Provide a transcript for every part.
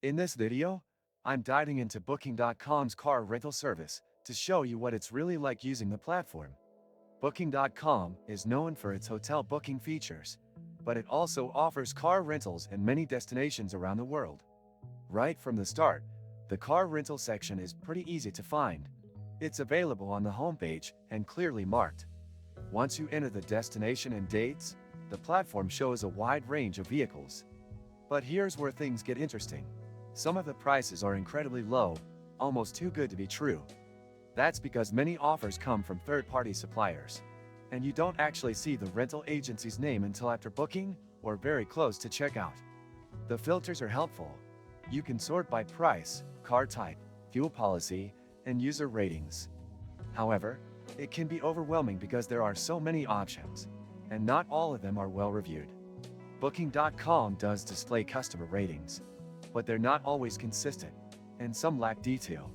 In this video, I'm diving into Booking.com's car rental service to show you what it's really like using the platform. Booking.com is known for its hotel booking features, but it also offers car rentals in many destinations around the world. Right from the start, the car rental section is pretty easy to find. It's available on the homepage and clearly marked. Once you enter the destination and dates, the platform shows a wide range of vehicles. But here's where things get interesting. Some of the prices are incredibly low, almost too good to be true. That's because many offers come from third-party suppliers, and you don't actually see the rental agency's name until after booking or very close to checkout. The filters are helpful. You can sort by price, car type, fuel policy, and user ratings. However, it can be overwhelming because there are so many options, and not all of them are well reviewed. Booking.com does display customer ratings, but they're not always consistent, and some lack detail.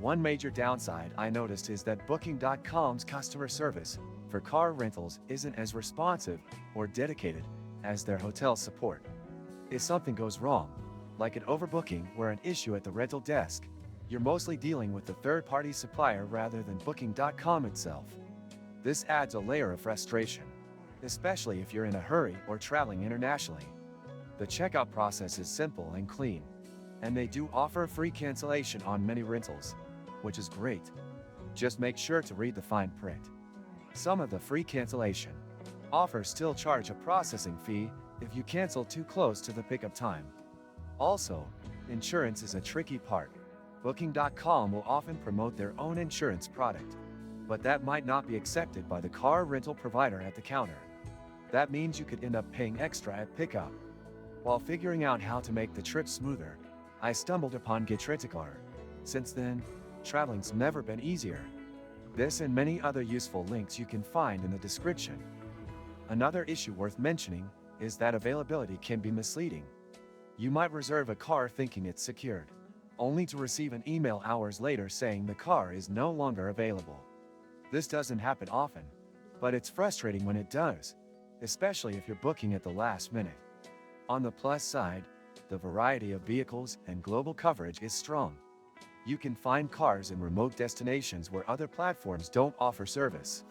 One major downside I noticed is that Booking.com's customer service for car rentals isn't as responsive or dedicated as their hotel support. If something goes wrong, like an overbooking or an issue at the rental desk, you're mostly dealing with the third-party supplier rather than Booking.com itself. This adds a layer of frustration, especially if you're in a hurry or traveling internationally. The checkout process is simple and clean, and they do offer free cancellation on many rentals, which is great. Just make sure to read the fine print. Some of the free cancellation offers still charge a processing fee if you cancel too close to the pickup time. Also, insurance is a tricky part. Booking.com will often promote their own insurance product, but that might not be accepted by the car rental provider at the counter. That means you could end up paying extra at pickup. While figuring out how to make the trip smoother, I stumbled upon GetRent-A-Car. Since then, traveling's never been easier. This and many other useful links you can find in the description. Another issue worth mentioning is that availability can be misleading. You might reserve a car thinking it's secured, only to receive an email hours later saying the car is no longer available. This doesn't happen often, but it's frustrating when it does, especially if you're booking at the last minute. On the plus side, the variety of vehicles and global coverage is strong. You can find cars in remote destinations where other platforms don't offer service.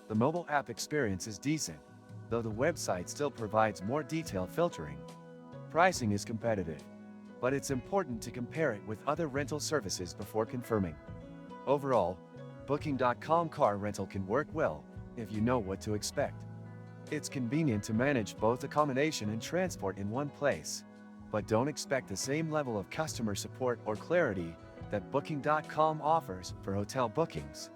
The mobile app experience is decent, though the website still provides more detailed filtering. Pricing is competitive, but it's important to compare it with other rental services before confirming. Overall, Booking.com car rental can work well if you know what to expect. It's convenient to manage both accommodation and transport in one place, but don't expect the same level of customer support or clarity that Booking.com offers for hotel bookings.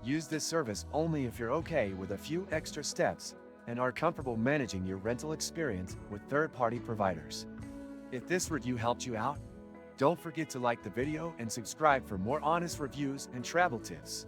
Use this service only if you're okay with a few extra steps and are comfortable managing your rental experience with third-party providers. If this review helped you out, don't forget to like the video and subscribe for more honest reviews and travel tips.